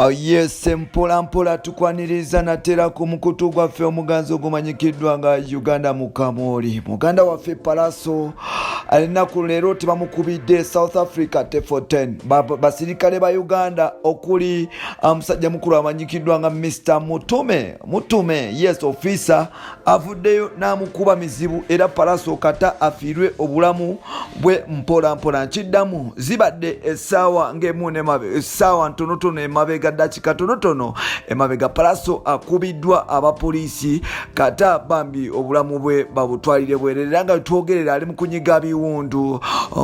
Yes, mpola mpola tukwaniriza natera ku mukutu gwaffe omuganzi ogumanyikiddwa nga Uganda Mukamooli. Muganda waffe Pallaso alina ku leero tebamukubidde South Africa for 10 basirikale ba Uganda okuli omusajja mukulu amanyikiddwa nga Mr. Mutume yes officer avuddeyo n'amukuba mizibu era Pallaso kata afiirwe obulamu bwe mpola mpola. Nkiddamu zibadde essaawa ng'emu essaawa ntonotono emabega dakika tonotono emabega Pallaso akubiddwa abapoliisi kata bambi obulamu bwe babutwalire bwerere nga twogerera ali mu kunyiga ebiwundu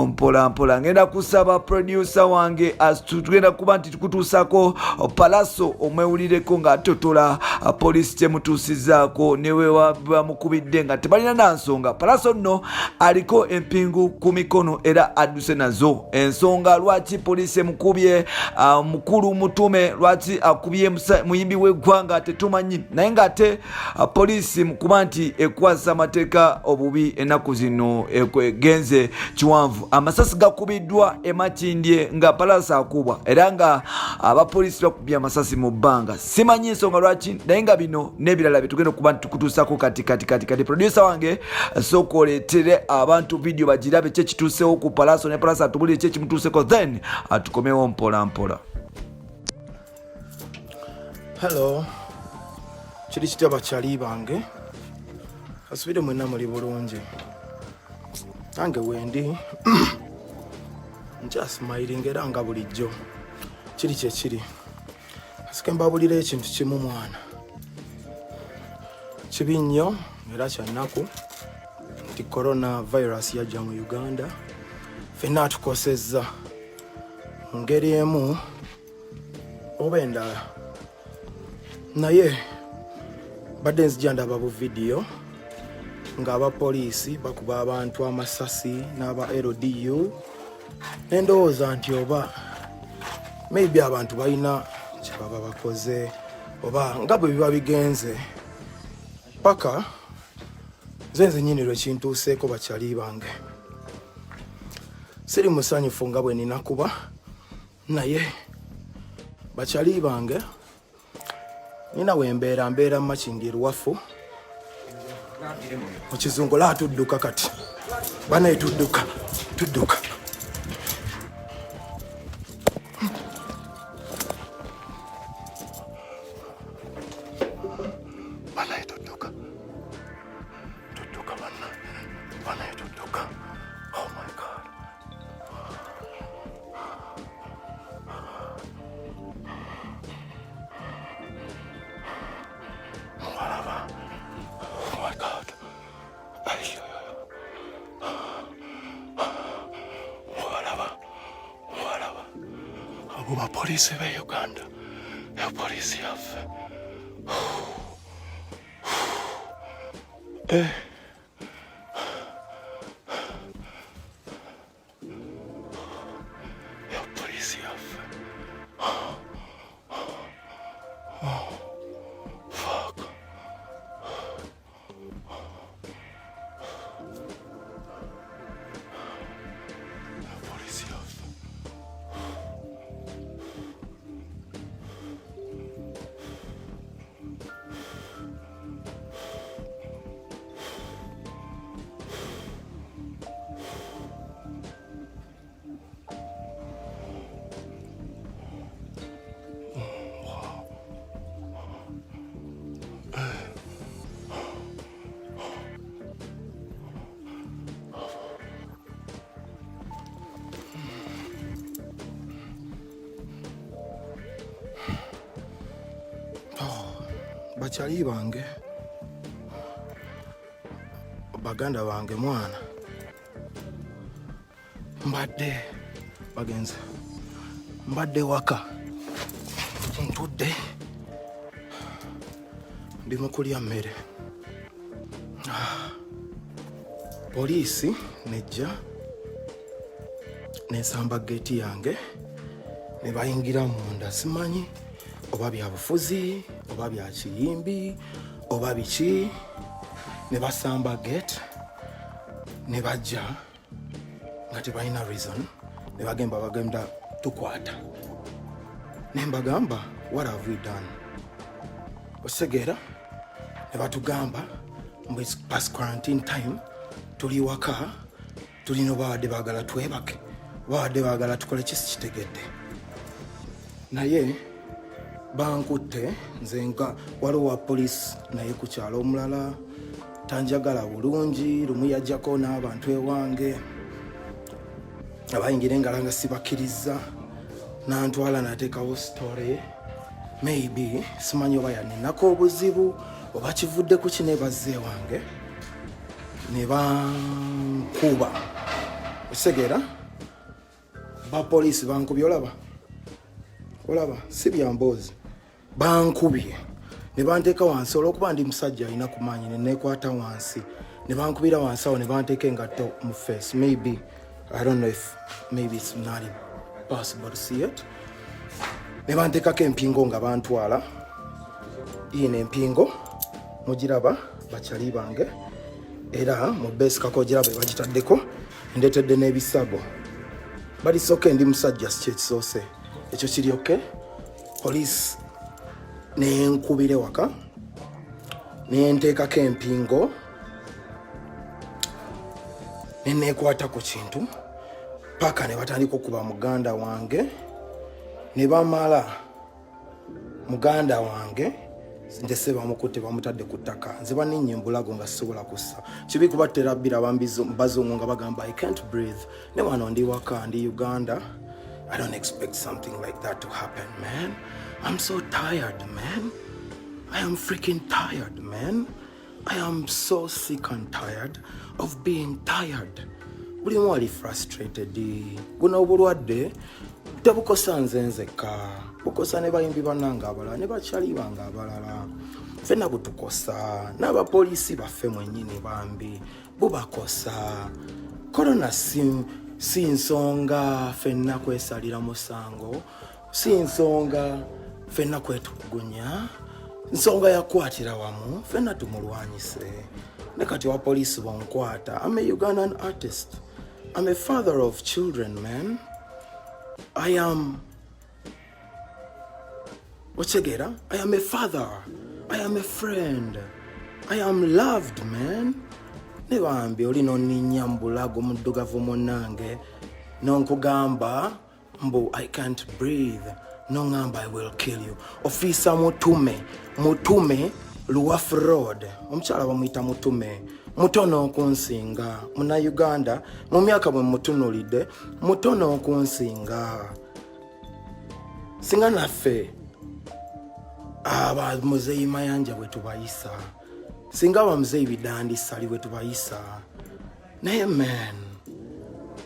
mpola mpola. Ngenda kusaba producer wange tugenda kuba nti tukutuusako Pallaso omwewulireko nga atotola poliisi temutuusizaako newe bamukubidde nga tebalina nansonga. Pallaso nno aliko empingu ku mikono era adduse nazo ensonga lwaki poliisi emukubye mukulu Mutume lwaki akubye muyimbi w'eggwanga tetumanyi naye ng'ate poliisi mukuba nti ekwasa amateeka obubi ennaku zino egenze kiwanvu. Amasasi gakubiddwa emakindye nga Pallaso akubwa era nga abapoliisi bakubye amasasi mu bbanga. Simanyi ensonga lwaki naye nga bino n'ebirala bitugenda okuba nti tukutuusako kati producer wange sooka oleetere abantu video bagirabe kye kituusewo ku Pallaso ne Pallaso atubulire kye kimutuuseko then atukomewo mpola mpola. Hello, kiri kitya bakyali bange, kasubire mwenna muli bulungi, nange wendi nkyasmiling era nga bulijjo kiri kyekiri. Kasike mbabulira ekintu kimu mwana, kibi nnyo era kyannaku nti corona virus yajja mu Uganda ffenna atukosezza mu ngeri emu oba endala. Naye badde nzija ndaba bu video nga abapoliisi bakuba abantu amasasi n'aba LDU n'endowooza nti oba maybe abantu balina kye baba bakoze oba nga bwe biba bigenze paka nze nnyini lwe kintuuseeko bakyali bange. Siri musanyufu nga bwe nina kuba naye bakyali bange nina wembeera mbeera makindi ruwafu mu kizungu la tudduka kati banaye tudduka banaye tudduka banaye tudduka. Oh my God. Abo poliisi b'e Uganda, poliisi yaffe. Poliisi yaffe. Fuck. Poliisi yaffe. Bakyali bange, baganda bange mwana, mbadde waka ntudde ndi mu kulya mmere. Poliisi nejja nesamba geeti yange ne bayingira munda. Simanyi oba bya bufuzi oba bya kiyimbi oba biki, ne basamba gate ne bajja nga tebalina reason ne bagenda tukwata. Ne mbagamba What have we done? Osegera ne batugamba mbu it's past quarantine time, tuli waka, tulina bawadde baagala twebake, bawadde baagala tukole kitegedde. Naye bankutte nze nga waliwo wa poliisi naye ku kyalo omulala tanjagala bulungi, lumu yajjako n'abantu ewange abayingira engala nga sibakkiriza n'antwala n'ateekawo story. Maybe simanyi oba yaninako obuzibu oba kivudde ku kine bazze wange ne bankuba. Osegera bapoliisi bankubye, olaba si byamboozi, bankubye ne banteeka wansi olw'okuba ndi musajja alina ku maanyi ne neekwata wansi ne bankubira wansi awo ne banteeka engatto mu face. Maybe I don't know if maybe it's not possible to see it. Ne banteekako empingo nga bantwala. Ino empingo mugiraba bakyali bange era mu beesikako giraba bagitaddeko ndeetedde n'ebisago. Balisooka ndi musajja si kyekisoose ekyo kiri oke. Poliisi nenkubire waka nenteekako empingo neneekwata ku kintu paka ne batandika okuba muganda wange ne bamala muganda wange ndese bamukutte bamutadde ku ttaka. Nze baninnya embulago nga sisobola kussa kibi kuba terabbira bazungu nga bagamba I can't breathe. Ne wano ndi waka ndi Uganda. I don't expect something like that to happen, man. I'm so tired, man. I am freaking tired, man. I am so sick and tired of being tired. Buli mwali frustrated. Buno obulwadde tebukosa nze nzekka, bukosa ne bayimbi bannanga abalala ne bakyali bange abalala. Ffenna butukosa, n'abapoliisi baffe mwennyini bambi bubakosa. Corona si nsonga ffenna kwesalira musango, si nsonga ffenna kwetulugunya, nsonga yakwatira wamu ffenna tumulwanyise. Ne kati wa poliisi bonkwata. I'm a Ugandan artist. I'm a father of children, man. I am a father. I am a friend. I am loved, man. Ne bambi oli nonninnya mbulago muddugavu munnange nonkugamba mbu I can't breathe, nongamba I will kill you. Officer mutume Luwafu Road, omukyala bamuyita mutume, mutono okunsinga muna Uganda mu myaka bwe mutunulidde, mutono okunsinga. Singa naffe aba muzeeyi mayanja bwe tubayisa, singa aba muzeeyi bidandi sali bwe tubayisa. Naye man,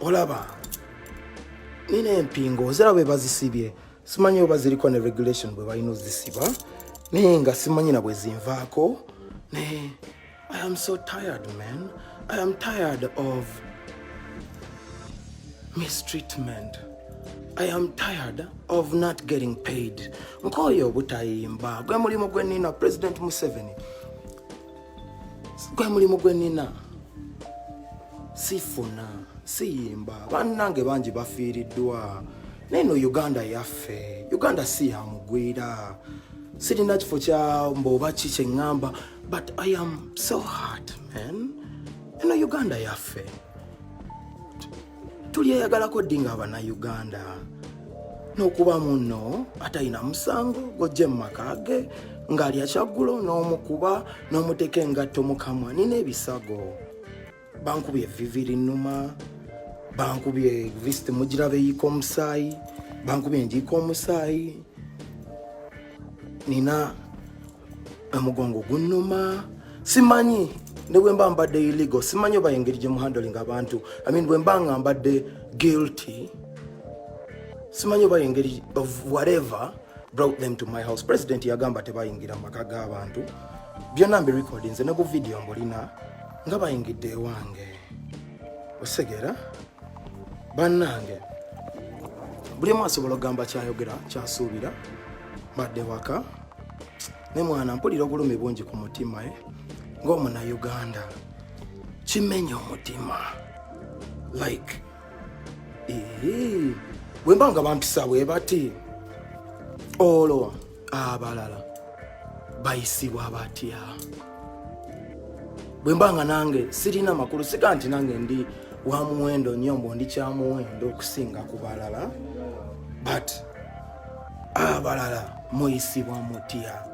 olaba nina empingo zera bwe bazisibye, simanyi oba ziriko ne regulation bwe balina ozisiba, naye nga simanyi na bwe zinvaako. Naye I am so tired, man. I am tired of mistreatment. I am tired of not getting paid. Nkoyo obutayimba gwe mulimu gwe nina President Museveni, gwe mulimu gwe nina sifuna siyimba. Bannange bangi bafiiriddwa. Neno Uganda yaffe, Uganda si yamugwira. Sirina kifo kya mboba ki kye ŋŋamba, but I am so hurt, man. Neno Uganda yaffe tulyeyagalako ddi nga Uganda. N'okuba munno atalina musango gojje mu maka ge ng'alya kyaggulo n'omukuba n'omuteeka engatto mu kamwa. Nina ebisago. Bankubye eviviri nnuma, bankubye visiti mugirabe eyiika omusaayi, bankubye enjiika omusaayi, nina omugongo gunnuma. Simanyi ne bwe mba mbadde illegal, simanyi oba engeri gye muhandling abantu. I mean bwe mba nga mbadde guilty, simanyi oba engeri of whatever brought them to my house. President yagamba tebayingira mu maka g'abantu. Byonna mbi recordings ne ku video mbulina nga bayingidde ewange. Osegera bannange buli mu asobola ogamba kyayogera kyasuubira mbadde waka ne mwana mpulira obulumi bungi ku mutima ng'omuna Uganda. Kimenya omutima like bwe mba nga bampisa bwe bati olwo abalala bayisibwa batya. Bwe mbanga nange sirina makulu siga nti nange ndi wa muwendo nnyo mbu ndi kya muwendo okusinga ku balala, but abalala muyisibwa mutya.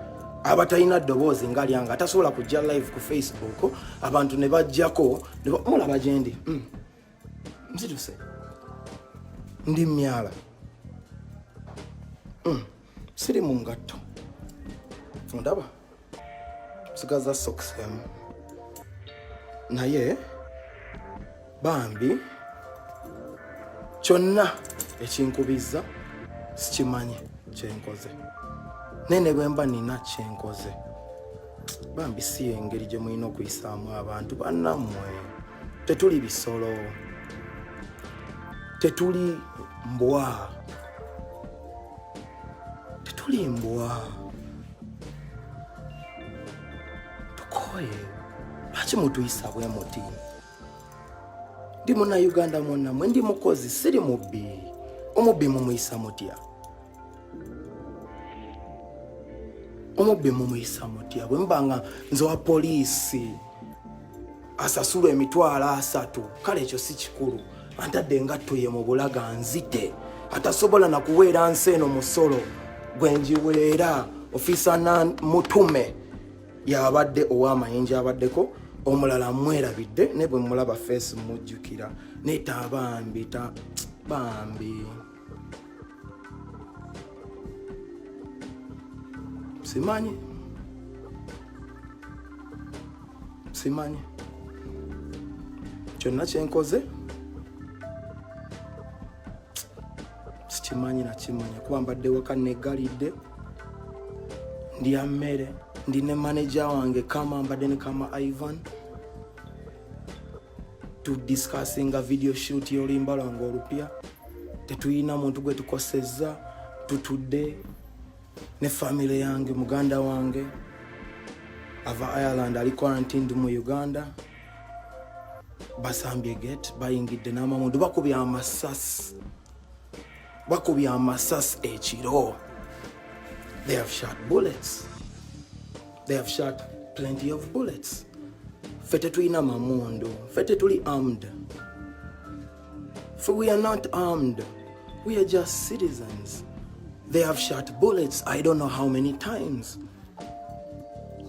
Abatalina ddoboozi nga lyange atasobola kujja live ku Facebook abantu ne bajjako mulaba gye ndi nzituse ndi myala siri mu ngatto ndaba sigaza socks emu naye bambi kyonna ekinkubiza sikimanyi kyenkoze nene bwe mba nina kyenkoze bambi si engeri gye mulina okuyisaamu abantu bannammwe. Tetuli bisolo, tetuli mbwa, tetuli mbwa. Tukoye lwaki mutuyisa bwe muti? Ndi Munnayuganda mwonna mwe ndi mukozi siri mubbi. Omubbi mumuyisa mutya? Omubbi mumuyisa mutya? Bwe mbanga nze wa poliisi asasula $300 kale ekyo si kikulu. Antadde engatto ye mu bulaga nzite atasobola na kuweera nsi eno musolo gwe njiweera. Ofisa mutume yabadde ow'amayinja abaddeko, omulala mwerabidde ne bwe mulaba face mujjukira neta bambi bambi simanyi kyonna kyenkoze sikimanyi nakimanya kuba mbadde waka neggalidde ndya mmere ndi ne manager wange kama mbadde ne kama Ivan to discussing a video shoot y'oluyimba lwange olupya. Tetuyina muntu gwe tukosezza, tutudde ne family yange, muganda wange ava Ireland ali quarantined mu Uganda. Basambye gate bayingidde n'amamundu bakubya amasasi ekiro. They have shot bullets. They have shot plenty of bullets. Fete tuina mamundu. Fete tuli armed. For we are not armed. We are just citizens. They have shot bullets. I don't know how many times.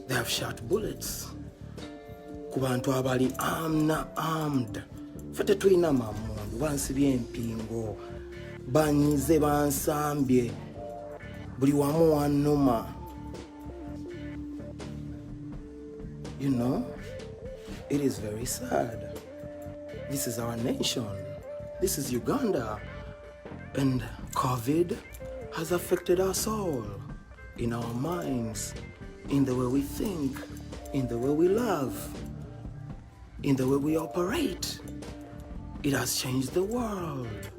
They have shot bullets. Kubantu abali armed. Fete tuina mamundu. Bansibye empingo. Banyize bansambye. Buli wamu wanuma. You know, it is very sad. This is our nation. This is Uganda. And COVID has affected us all. In our minds, in the way we think, in the way we love, in the way we operate. It has changed the world.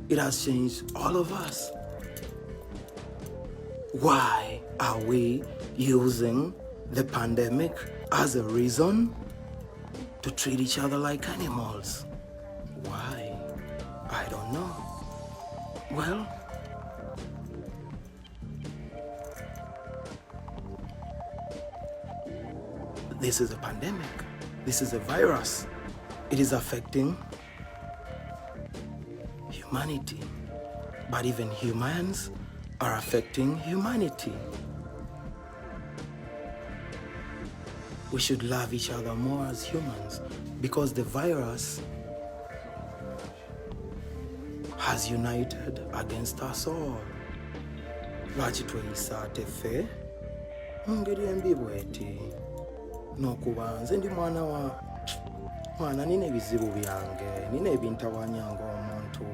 It has changed all of us. Why are we using the pandemic as a reason to treat each other like animals? Why? I don't know. Well, this is a pandemic. This is a virus. It is affecting humanity. But even humans are affecting humanity. We should love each other more as humans because the virus has united against us all. Lwaki tweyisa teffe mu ngeri embi bweti n'okuba nze ndi mwana nina ebizibu byange, nina ebintawanyanga omuntu.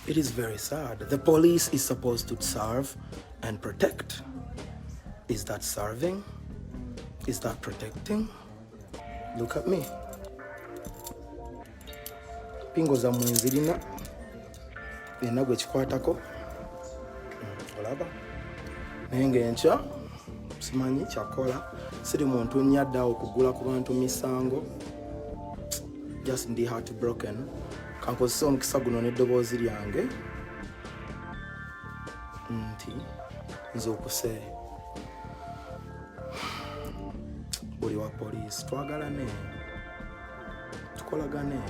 It is very sad. The police is supposed to serve and protect. Is that serving? Is that protecting? Look at me. Pingo za mwenzirina yena gwe kikwatako olaba naye ng'enkya simanyi kyakola siri muntu nnyadde awo okugula ku bantu misango. Just ndi heartbroken kankozesa omukisa guno n'eddoboozi lyange nti nzuukuse buli wa poliisi twagalane tukolagane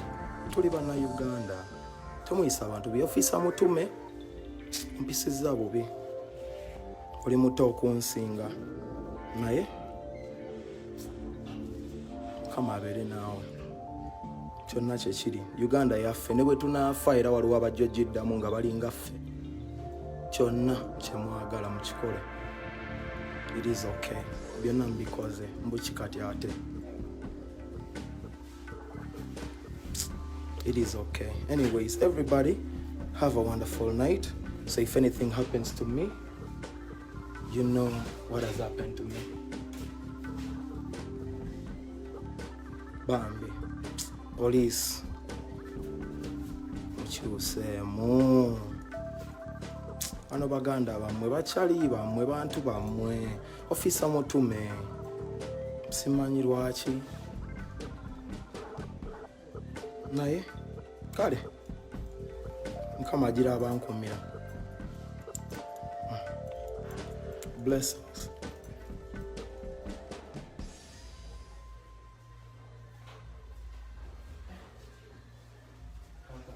tuli bannayuganda temuyisa abantu byofiisa mutume mpisizza bubi oli muto okunsinga naye kama abeere naawe kyonna kyekiri Uganda yaffe ne bwe tunaafa era waliwo abajjojjiddamu nga balinga ffe kyonna kyemwagala mukikole it is okay byonna mbikoze mbukikati ate it is okay. Anyways, everybody have a wonderful night. So if anything happens to me, you know what has happened to me. Bambi police mukyuseemu bano baganda bammwe bakyali bammwe bantu bammwe ofisa mutume simanyi lwaki naye kale Mukama agira abankumira. Blessings.